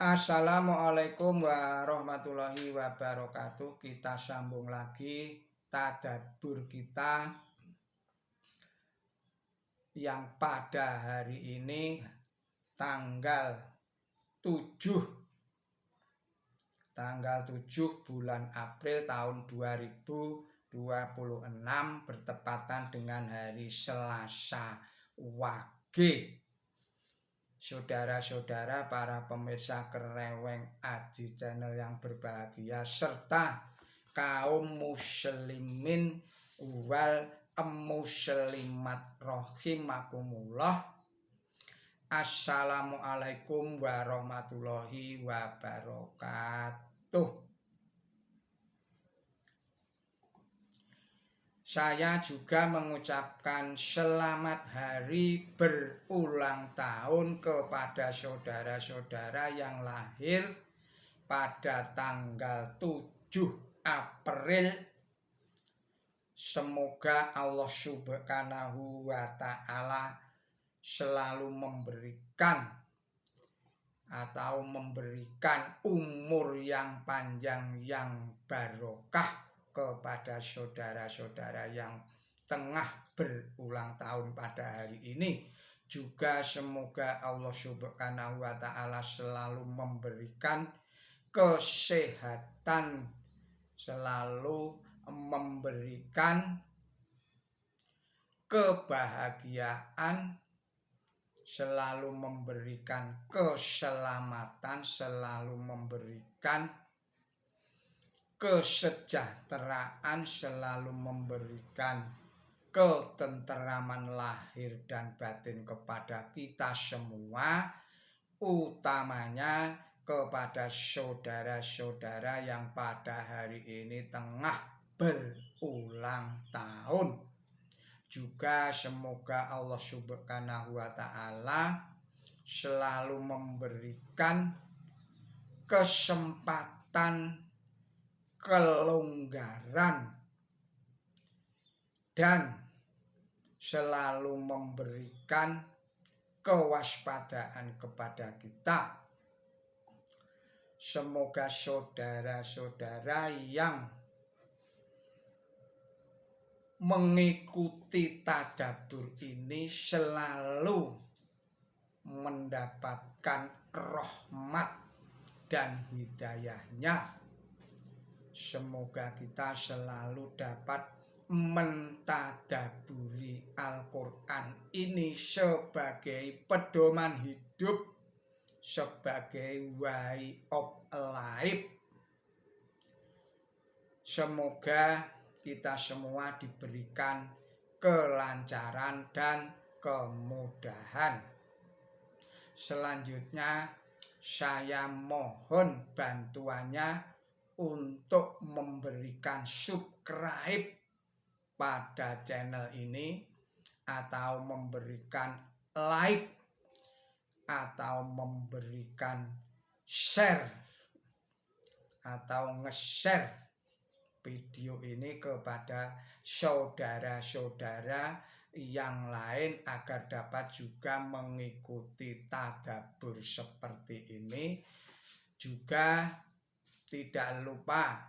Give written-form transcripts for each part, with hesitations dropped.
Assalamualaikum warahmatullahi wabarakatuh. Kita sambung lagi tadabbur kita yang pada hari ini tanggal 7 bulan April tahun 2026 bertepatan dengan hari Selasa Wage. Saudara-saudara para pemirsa Kereweng Aji Channel yang berbahagia serta kaum muslimin wal muslimat rahimakumullah. Assalamualaikum warahmatullahi wabarakatuh. Saya juga mengucapkan selamat hari berulang tahun kepada saudara-saudara yang lahir pada tanggal 7 April. Semoga Allah Subhanahu wa Ta'ala selalu memberikan umur yang panjang yang barokah kepada saudara-saudara yang tengah berulang tahun pada hari ini. Juga semoga Allah Subhanahu wa Ta'ala selalu memberikan kesehatan, selalu memberikan kebahagiaan, selalu memberikan keselamatan, selalu memberikan kesejahteraan, selalu memberikan ketenteraman lahir dan batin kepada kita semua, utamanya kepada saudara-saudara yang pada hari ini tengah berulang tahun. Juga semoga Allah Subhanahu wa Ta'ala selalu memberikan kesempatan, kelonggaran, dan selalu memberikan kewaspadaan kepada kita. Semoga saudara-saudara yang mengikuti tadabbur ini selalu mendapatkan rahmat dan hidayahnya. Semoga kita selalu dapat mentadabburi Al-Quran ini sebagai pedoman hidup, sebagai way of life. Semoga kita semua diberikan kelancaran dan kemudahan. Selanjutnya saya mohon bantuannya untuk memberikan subscribe pada channel ini, atau memberikan like, atau memberikan share, atau nge-share video ini kepada saudara-saudara yang lain agar dapat juga mengikuti tadabbur seperti ini. Juga tidak lupa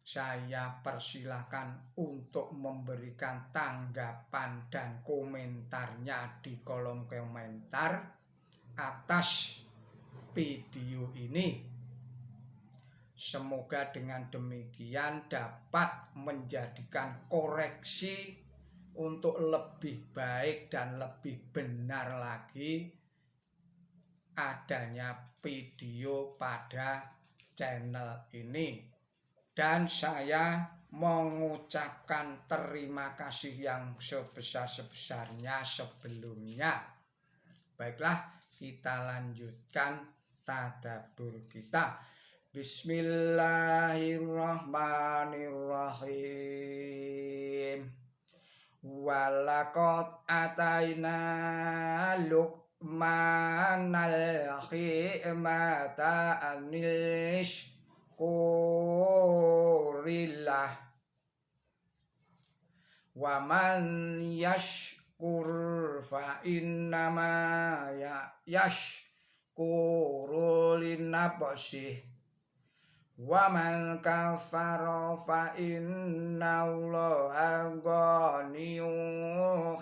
saya persilahkan untuk memberikan tanggapan dan komentarnya di kolom komentar atas video ini. Semoga dengan demikian dapat menjadikan koreksi untuk lebih baik dan lebih benar lagi adanya video pada channel ini. Dan saya mengucapkan terima kasih yang sebesar-besarnya sebelumnya. Baiklah, kita lanjutkan tadabbur kita. Bismillahirrahmanirrahim. Walaqad ataina Luqmanal hikmata anil Qurillah wa man yashkur fa innama yadhkuru linafsih wa man kafara fa innallaha ghaniyyun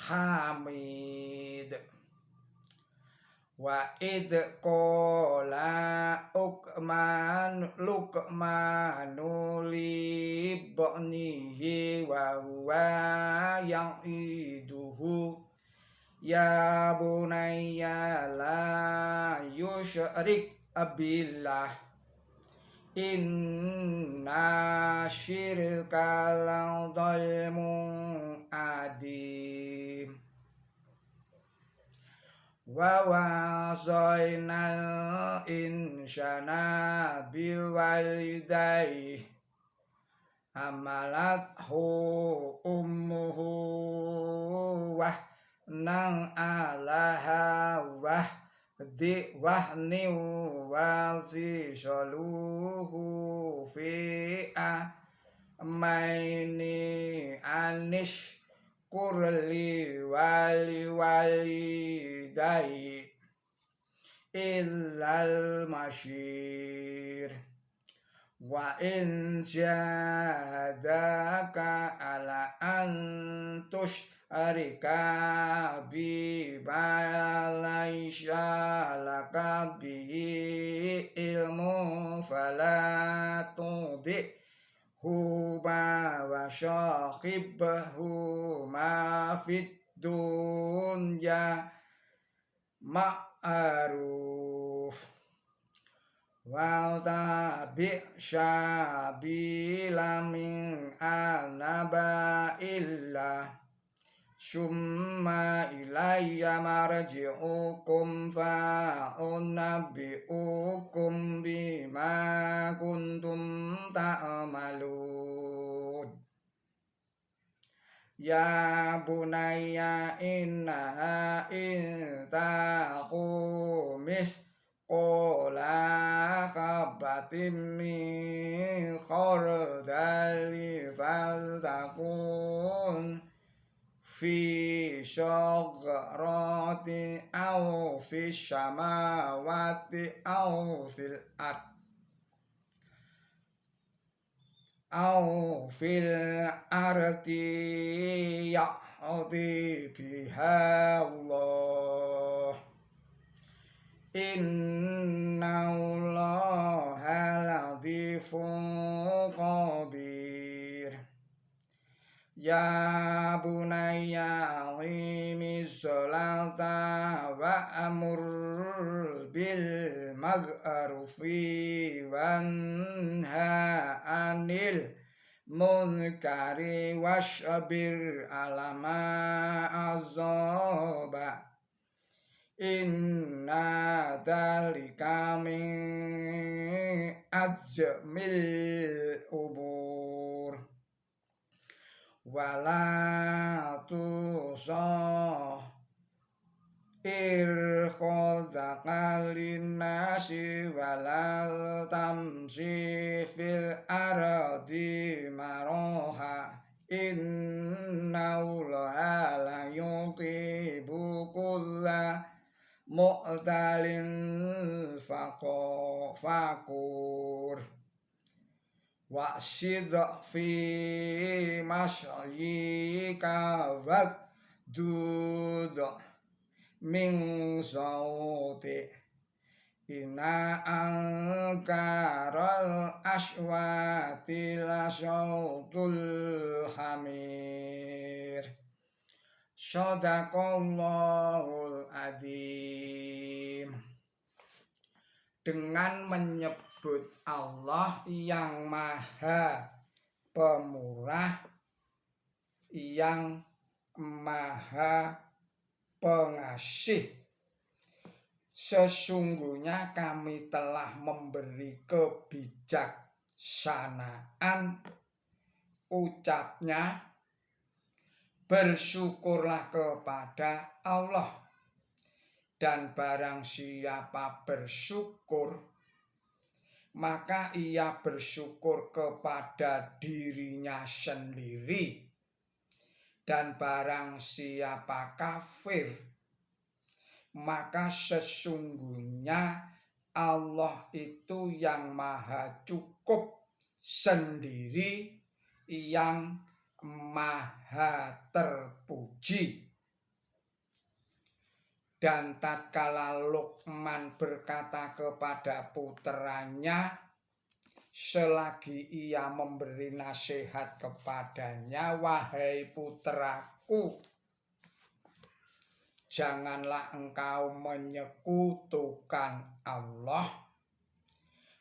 hamid wa id qala luqmanu li ibnihi wa huwa ya'iduhu ya bunayya la yusyrik billah inna syirka la dzulmun adim wa wasainal insana biwalidayhi hamalathu ummuhu wahnan ala wahni wa fisaluhu fi amaini anish kurli walidayhi illal masyir wa in jahadaka ala an tusyrika bi ma laysa laka bihi ilmu fala tudihuma wa syaqibhuma fid dunya ma'ruf wal tabi' syabila min anaba illa summa ilayya marji'ukum fa unabbi'ukum bima kuntum ta'malun ya bunayya innaha intaqumis qala kabatim min khardali faltakun fi syaghrati aw fi samawati aw fil ard aw fil ardi ya'ti biha Allah innallaha latifun khabir ya bunayya aqimis sholata wa amur bil ma'rufi wanha anil munkari wasbir ala ma azaba inna dzalika min azmil umur wala tusah irkhazaka linnasi wala tamshi fil ardi maroha innallaha la yuhibbu kulla mu'talin fakur wa'sid fi masyika wagdud min sauti inna ankaral aswati la sautul hamir Shadaqallahul adzim. Dengan menyebut Allah yang maha pemurah, yang maha pengasih, sesungguhnya kami telah memberi kebijaksanaan. Ucapnya, bersyukurlah kepada Allah, dan barang siapa bersyukur, maka ia bersyukur kepada dirinya sendiri, Dan barang siapa kafir, maka sesungguhnya Allah itu yang maha cukup sendiri, yang maha terpuji. Dan tatkala Luqman berkata kepada puteranya, selagi ia memberi nasihat kepadanya, wahai putraku, janganlah engkau menyekutukan Allah.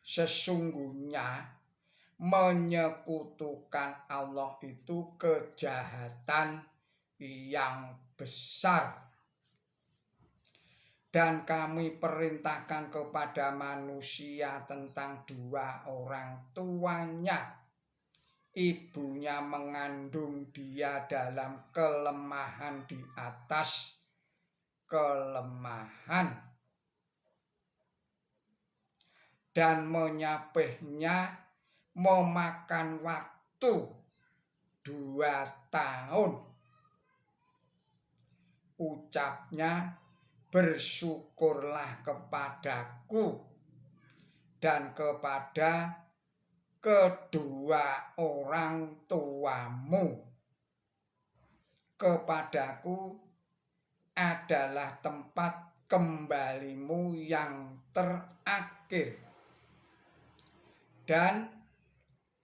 Sesungguhnya menyekutukan Allah itu kejahatan yang besar. Dan kami perintahkan kepada manusia tentang dua orang tuanya. Ibunya mengandung dia dalam kelemahan di atas kelemahan, dan menyapihnya memakan waktu 2 tahun. Ucapnya, bersyukurlah kepadaku dan kepada kedua orang tuamu. Kepadaku adalah tempat kembalimu yang terakhir. Dan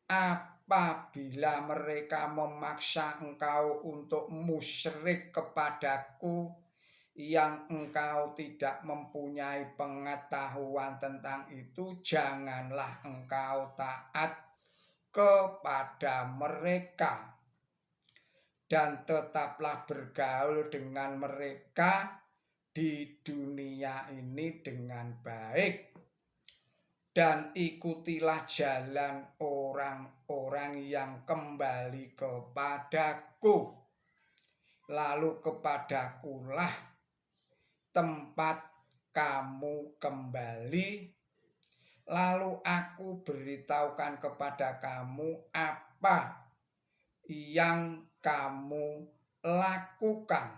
apabila mereka memaksa engkau untuk musyrik kepadaku, yang engkau tidak mempunyai pengetahuan tentang itu, janganlah engkau taat kepada mereka, dan tetaplah bergaul dengan mereka di dunia ini dengan baik, dan ikutilah jalan orang-orang yang kembali kepadaku, lalu kepadakulah tempat kamu kembali, lalu aku beritahukan kepada kamu apa yang kamu lakukan.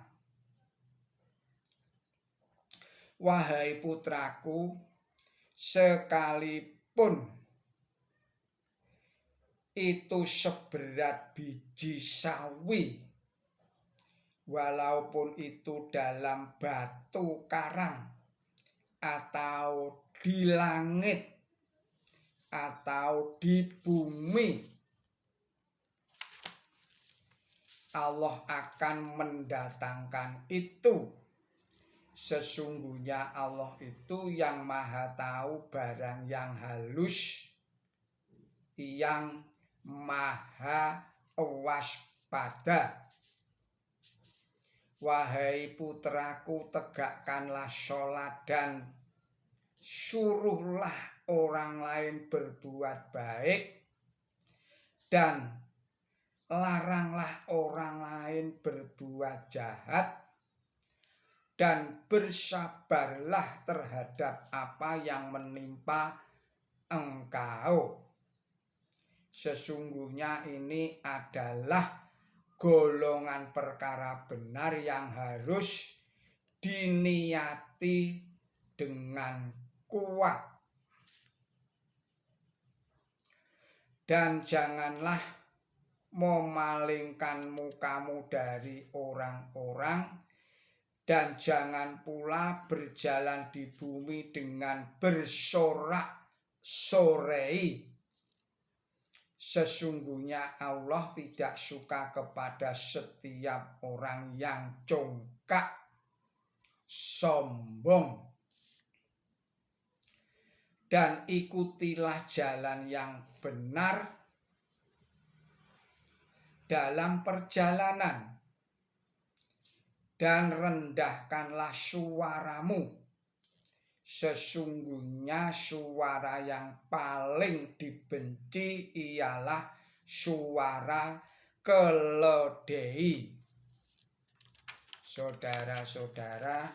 Wahai putraku, sekalipun itu seberat biji sawi, walaupun itu dalam batu karang, atau di langit, atau di bumi, Allah akan mendatangkan itu. Sesungguhnya Allah itu yang maha tahu barang yang halus, yang maha waspada. Wahai putraku, tegakkanlah sholat dan suruhlah orang lain berbuat baik, dan laranglah orang lain berbuat jahat, dan bersabarlah terhadap apa yang menimpa engkau. Sesungguhnya ini adalah golongan perkara benar yang harus diniati dengan kuat. Dan janganlah memalingkan mukamu dari orang-orang, dan jangan pula berjalan di bumi dengan bersorak-sorei. Sesungguhnya Allah tidak suka kepada setiap orang yang congkak, sombong. Dan ikutilah jalan yang benar dalam perjalanan, dan rendahkanlah suaramu. Sesungguhnya suara yang paling dibenci ialah suara keledai. Saudara-saudara,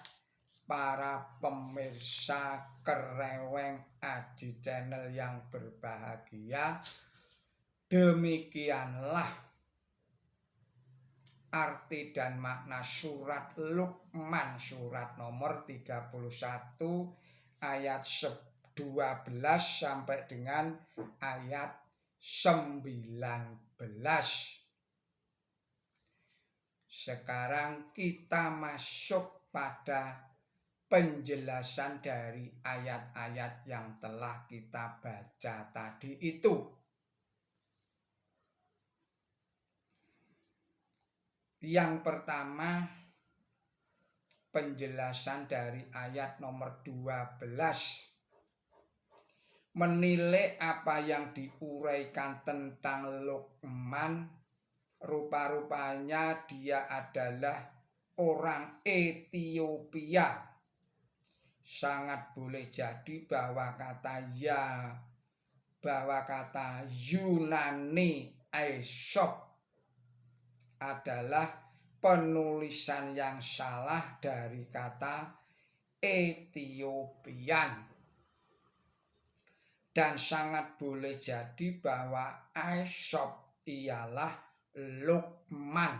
para pemirsa Kereweng Aji Channel yang berbahagia, demikianlah arti dan makna surat Luqman surat nomor 31 ayat 12 sampai dengan ayat 19. Sekarang kita masuk pada penjelasan dari ayat-ayat yang telah kita baca tadi itu. Yang pertama, penjelasan dari ayat nomor 12. Menilai apa yang diuraikan tentang Luqman, rupa-rupanya dia adalah orang Ethiopia. Sangat boleh jadi bahwa kata Yunani Aesop adalah penulisan yang salah dari kata Ethiopian. Dan sangat boleh jadi bahwa Aesop ialah Luqman.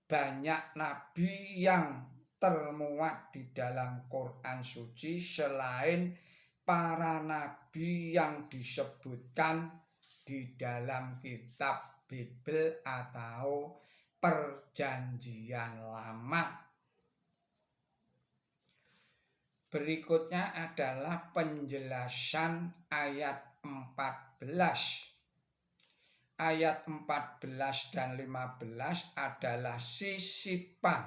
Banyak nabi yang termuat di dalam Quran suci selain para nabi yang disebutkan di dalam kitab Bible atau Perjanjian Lama. Berikutnya adalah penjelasan ayat 14. Ayat 14 dan 15 adalah sisipan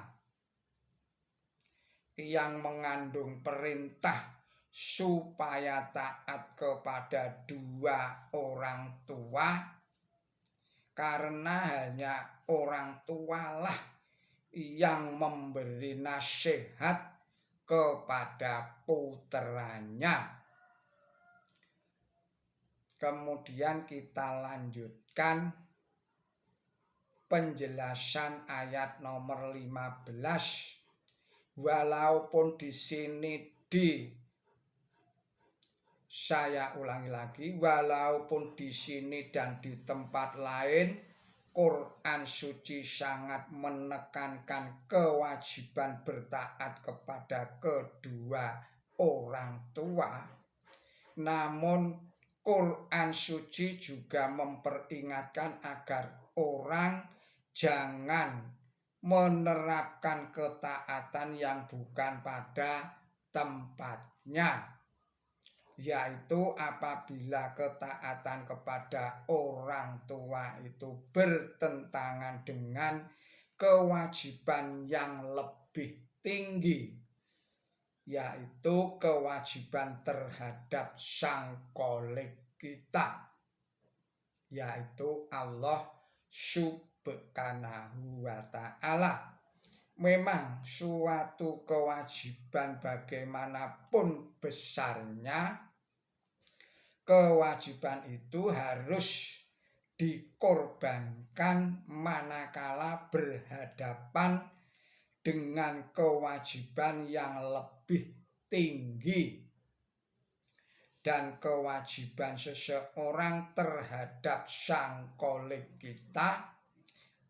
yang mengandung perintah supaya taat kepada dua orang tua, karena hanya orang tualah yang memberi nasihat kepada puteranya. Kemudian kita lanjutkan penjelasan ayat nomor 15. Walaupun di sini saya ulangi lagi, walaupun di sini dan di tempat lain Quran suci sangat menekankan kewajiban bertaat kepada kedua orang tua, namun Quran suci juga memperingatkan agar orang jangan menerapkan ketaatan yang bukan pada tempatnya, yaitu apabila ketaatan kepada orang tua itu bertentangan dengan kewajiban yang lebih tinggi, yaitu kewajiban terhadap sang Kholik kita, yaitu Allah Subhanahu wa ta'ala. Memang suatu kewajiban bagaimanapun besarnya, kewajiban itu harus dikorbankan manakala berhadapan dengan kewajiban yang lebih tinggi. Dan kewajiban seseorang terhadap sang Kholik kita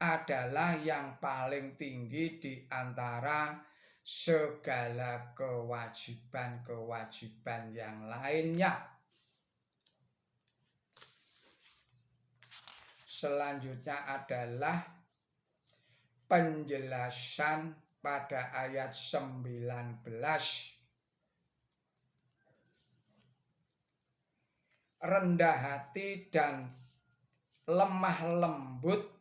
adalah yang paling tinggi di antara segala kewajiban-kewajiban yang lainnya. Selanjutnya adalah penjelasan pada ayat 19. Rendah hati dan lemah lembut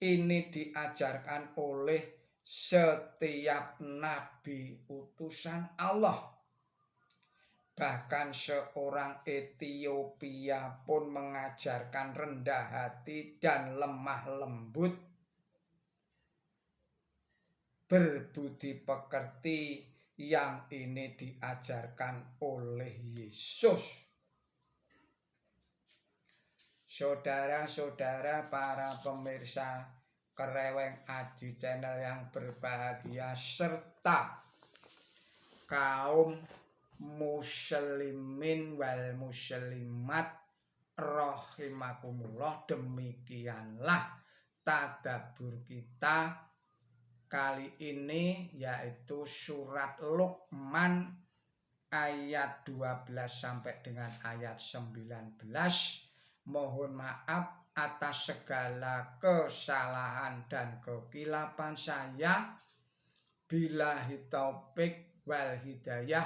ini diajarkan oleh setiap nabi utusan Allah. Bahkan seorang Ethiopia pun mengajarkan rendah hati dan lemah lembut, berbudi pekerti, yang ini diajarkan oleh Yesus. Saudara-saudara para pemirsa Kereweng Aji Channel yang berbahagia, serta kaum muslimin wal muslimat rahimakumullah, demikianlah tadabbur kita kali ini yaitu surat Luqman ayat 12 sampai dengan ayat 19. Mohon maaf atas segala kesalahan dan kekilapan saya. Billahi taufik wal hidayah.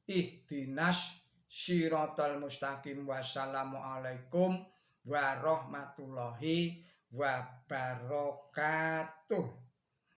Ihdinas siratal mustaqim. Wassalamualaikum warahmatullahi wabarakatuh.